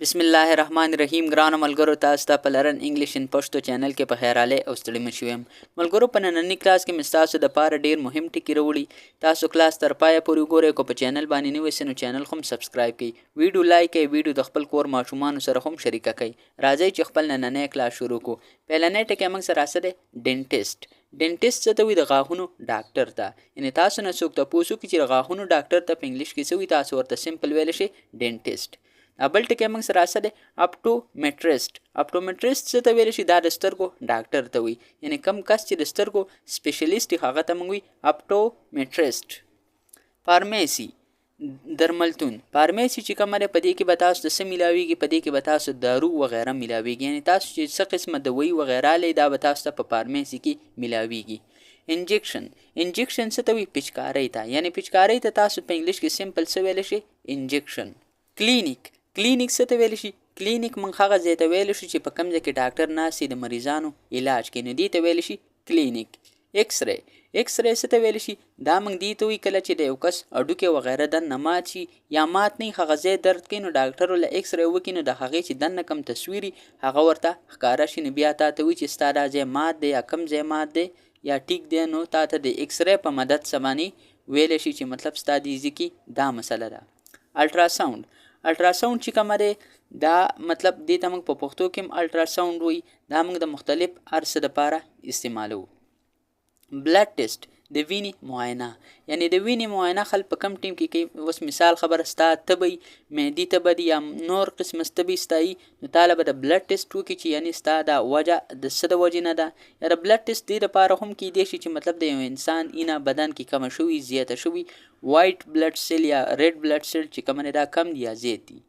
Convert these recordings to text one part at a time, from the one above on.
बिस्मिल्लाहिर्रहमानिर्रहीम ګرانو ملګرو تاسو ته په لرن انګلیش ان پښتو چینل کې په خیر اله او ستړي مشو يم ملګرو په نننی کلاس کې مستاسو د پاره ډیر مهم ټکی وروړي تاسو کلاس تر پای پورې ګورئ کو په چینل باندې نو وسنو چینل هم سبسکرایب کړئ ویډیو لایک کړئ ویډیو د خپل کور ماشومان سره هم شریک کړئ راځي چې خپل نننی کلاس شروع کو پهلنې ټکی موږ سره سره ډینټیست څه ته وي د غاښونو ډاکټر ته یعنی تاسو نه څوک ته پوښتنه کوي چې غاښونو ډاکټر ته په انګلیش کې څه وي تاسو ورته سمپل ویل شي ډینټیست بل ټکی موږ سره سره اپټومټریست څه ته ویل شي دا د سترګو ډاکټر ته وي یعنی کم کس چې د سترګو سپیشلیست هغه ته موږ وي اپټومټریست فارمیسی درملتون فارمیسی چې کومه ده په دې کې به تاسو د څه ملاویږي په دې کې به تاسو دارو وغیره ملاویږي یعنی تاسو چې څه قسمه دوی وغیره لې دا به تاسو ته په فارمیسی کې ملاویږي انجکشن څه ته وي پچکارۍ ته یعنی پچکارۍ ته تاسو په انګلیش کې سمپل څه ویل شي انجکشن کلینیک څه ته ویل شي کلینیک موږ هغه ځای ته ویل شي چې په کوم ځای کې ډاکټر ناستي د مریضانو علاج کوي نو دې ته ویل شي کلینیک ایکس رے څه ته ویل شي دا موږ دې ته وی کله چې د یو کس اډوکې وغیره د نمات شي یا مات نه هغه ځای درد کوي نو ډاکټر ول ایکس رے وکړي نو د هغې چې دنه کم تصویري هغه ورته ښکاره شي نو بیا تا ته وی چې ستا دا ځای مات دی یا کم ځای مات دی یا ټیک دی نو تا ته د ایکس رے په مدد سمانی ویل شي چې مطلب ستا د ځکه دا مسله ده الټراساوند چې کومه دی دا مطلب دې ته موږ په پښتو کې الټراساوند وایي دا موږ د مختلف ارڅ لپاره استعمالو بلډ ټیسټ د وینې معاینه یعنی د وینې معاینه خل په کم ټیم کې کوي اوس مثال خبره ستا تبی معدې تبه دی یا نور قسم تبی ستایي نو طالب د بلډ ټیسټ وکړي چې یعنی ستا دا وجه د څه د وجې نه ده یا د بلډ ټیسټ دې لپاره هم کیدای شي چې مطلب د یو انسان اینه بدن کې کم شوي زیاته شوي وایټ بلډ سیل یا ریډ بلډ سیل چې کوم نه دا کم دی یا زیات دي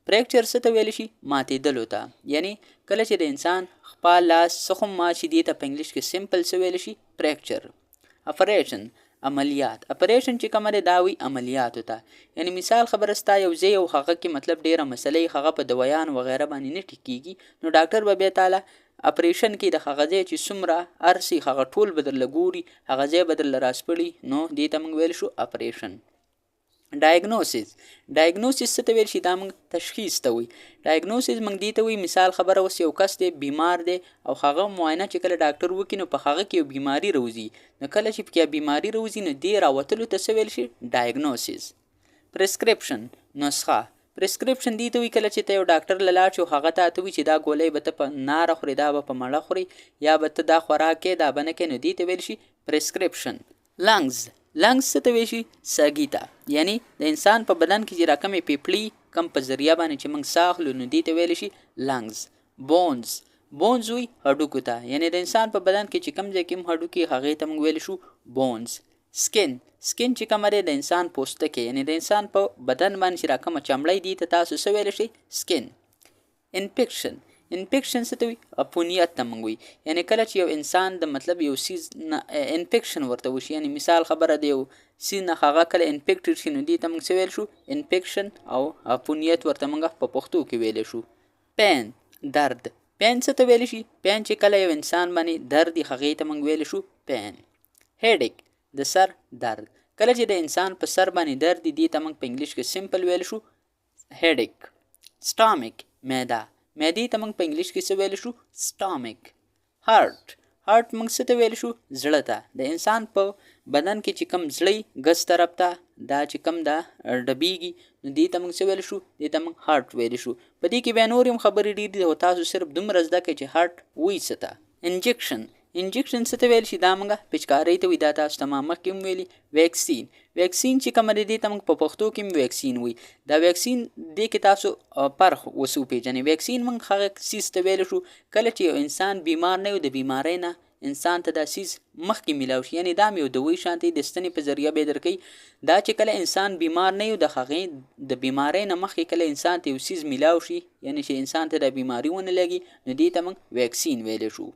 فریکچر څه ته ویل شي ماتېدلو ته یعنی کله چې د انسان خپل لاس سخم مات شي دې ته په انګلیش کې سمپل څه ویل شي فریکچر اپریشن چې کومه ده دا وی عملیاتو ته یعنی مثال خبره ستا یو ځای او هغه کې مطلب ډیره مسلې هغه په دوایان وغیره باندې نه ټیکيږي نو ډاکټر به بیا تعالی اپریشن کې د هغه ځای چې څومره ارسي هغه ټول بدل لګوري هغه ځای بدل راسپړي نو دې ته موږ ویل شو اپریشن ډایګنوسیس څه ته ویل شي دا موږ تشخیص ته وي ډایګنوسیس موږ دې ته وي مثال خبره اوس یو کس دی بیمار دی او هغه معاینه چې کله ډاکټر وکړي نو په هغه کې یو بیماری روزي نو کله چې پکې بیماری روزي نو دې راوتلو ته څه ویل شي ډایګنوسیس پرسکرپشن دې ته وي کله چې ته یو ډاکټر لاړ شو هغه ته وي چې دا ګولۍ به ته په ناره خوري دا به په مړه خوري یا به ته دا خوراک کې دا به نه کوې نو دې ته ویل شي پرسکرپشن لنګز څه ته ویل شي سږي ته یعنی د انسان په بدن کې چې راکمې پیپړي کم په ذریعه باندې چې موږ ساه اخلو نو دې ته ویل شي لنګز بونز وي هډوکو ته یعنی د انسان په بدن کې چې کم ځای کې هډوکي هغې ته موږ ویل شو بونز سکن چې کومه دی د انسان پوستکی یعنی د انسان په بدن باندې چې راکمه چمړی دي ته تاسو څه ویل شي سکن انفیکشن څه ته وي عفونیت ته موږ وي یعنی کله چې یو انسان د مطلب یو سیز انفیکشن ورته وشي یعنی مثال خبره دی یو سیز نه هغه کله انفیکټډ شي نو دې ته موږ څه ویل شو انفیکشن او عفونیت ورته موږ په پښتو کې ویل شو درد څه ته ویل شي چې کله یو انسان باندې درد هغې ته موږ ویل شو پین هیډیک د سر درد کله چې د انسان په سر باندې درد دي ته موږ په انګلیش کې سمپل ویل شو هیډیک سټامک معدې ته موږ په انګلیش کې څه ویل شو سټامک هارت موږ څه ته ویل شو زړه ته د انسان په بدن کې چې کم زړی ګس طرف ته دا چې کم دا ډبیږي نو دې ته موږ څه ویل شو دې ته موږ هارت ویل شو په دې کې بیا نور هم خبرې ډېرې دي او تاسو صرف دومره زده کړئ چې هارت وایي څه ته انجکشن څه ته ویل شي دا موږ پچکارۍ ته وي دا تاسو ته ما مخکې هم ویلي ویکسین چې کومه دی دې ته موږ په پښتو کې هم ویکسین وي دا ویکسین دې کې تاسو فرق اوس وپېژنئ ویکسین موږ هغه سیز ته ویلی شو کله چې یو انسان بیمار نه وي د بیمارۍ نه انسان ته دا سیز مخکې میلاو شي یعنی دا هم یو دوی شانتې د ستنې په ذریعه به درکوي دا چې کله انسان بیمار نه وي د هغې د بیمارۍ نه مخکې کله انسان ته یو سیز میلاو شي یعنی چې انسان ته د بیماري ونه لګي نو دې ته موږ ویکسین ویلی شو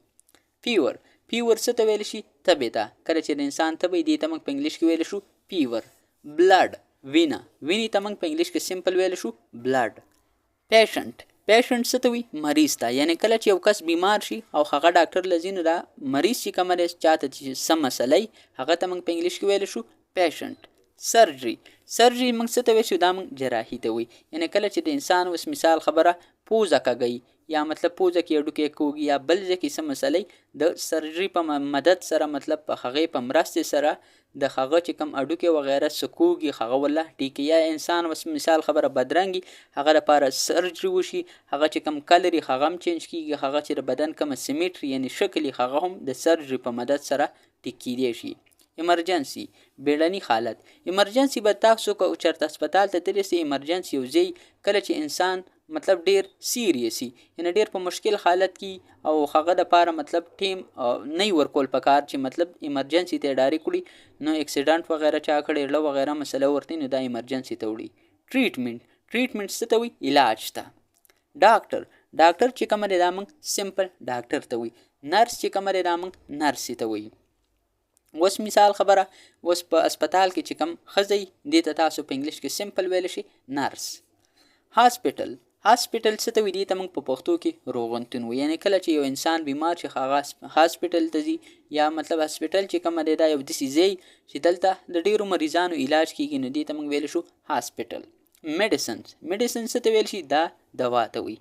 فیور څه ته ویل شي تبې ته کله چې د انسان تبې دې ته موږ په انګلیش کې ویل شو فیور بلډ وینې ته موږ په انګلیش کې سمپل ویل شو بلډ پیشنټ څه ته وي مریض ته یعنی کله چې یو کس بیمار شي او هغه ډاکټر لځي نو دا مریض چې کومه دی چاته چې څه مسله هغه ته موږ په انګلیش کې ویل شو پیشنټ سرجری موږ څه ته وایو چې دا موږ جراحي ته وایي. یعنې کله چې د انسان اوس مثال خبره پوزه کږوي یا مطلب پوزه کې هډوکی کوږي یا بل ځای کې څه مسئلې د سرجري په مدد سره مطلب په هغې په مرستې سره د هغه چې کوم هډوکی وغیره څه کوږي هغه والله ټیکي، یا انسان اوس مثال خبره بدرنګي هغه لپاره سرجري وشي، هغه چې کوم کلر هغه هم چینج کېږي، هغه چې د بدن کومه سیمیټري یعنې شکل هغه هم د سرجري په مدد سره ټیک کیدی شي. ایمرجنسي بیړني حالت. ایمرجنسي به تاسو کو چرته هسپتال ته تللی سئ، ایمرجنسي یو ځای کله چې انسان مطلب ډیر سیریسي یعنی ډیر په مشکل حالت کې او هغه د پاره مطلب ټیم نه ورکول پکار چې مطلب ایمرجنسي ته ډایرکټ کړي نو اکسیډنټ وغیرہ چا کړي له وغیرہ مسله ورته نو دا ایمرجنسي ته وړي. ټریټمنټ څه ته وي؟ علاج ته. ډاکټر چې کوم دی دا موږ سمپل ډاکټر ته وي. نرس چې کوم دی دا موږ نرسي ته وي. اوس مثال خبره اوس په هسپتال کې چې کوم ښځی دې ته تاسو په انګلیش کې سمپل ویلی شي نرس. هاسپیټل څه ته وي؟ دې ته موږ په پښتو کې روغتون وي. یعنې کله چې یو انسان بیمار شي هغه هاسپیټل ته ځي، یا مطلب هاسپیټل چې کومه دی دا یو داسې ځای چې دلته د ډیرو مریضانو علاج کیږي نو دې ته موږ ویلی شو هاسپیټل. میډیسن څه ته ویل شي؟ دا دوا ته وي.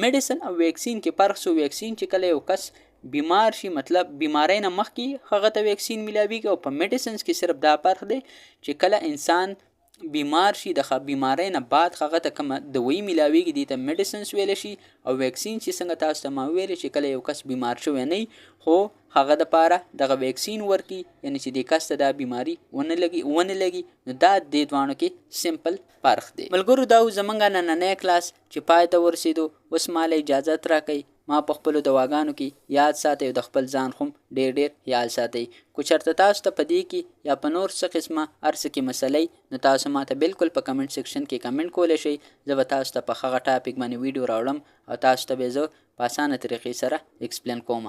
میډیسن او ویکسین کې فرق سو. ویکسین چې کله یو کس بیمار شي مطلب بیماری نه مخکې هغه ته ویکسین ملاویږي، او په میډیسنز کې صرف دا فرق دی چې کله انسان بیمار شي د بیماری نه بعد هغه ته کومه دوایي ملاویږي دې ته میډیسنز ویلی شي. او ویکسین چې څنګه تاسو ته ما ویلې چې کله یو کس بیمار شوی نه خو هغه دپاره دغه ویکسین ورکي، یعنی چې دې کس ته دا بیماری ونه لګي نو دا دې دواړو کې سمپل فرق دی. ملګرو دا زمونږ نننی کلاس چې پای ته ورسېدو. اوس ماله اجازت راکئ ما په خپلو دواګانو کې یاد ساتئ او د خپل ځان خو ډېر یاد ساتئ. کو چېرته تاسو ته په دې کې یا په نور څه قسمه هر څه کې مسئلې نو تاسو ما ته بالکل په کمنټ سیکشن کې کمنټ کولی شئ. زه به تاسو ته په هغه ټاپک باندې ویډیو راوړم او تاسو ته به زه په اسانه طریقې سره ایکسپلین کوم.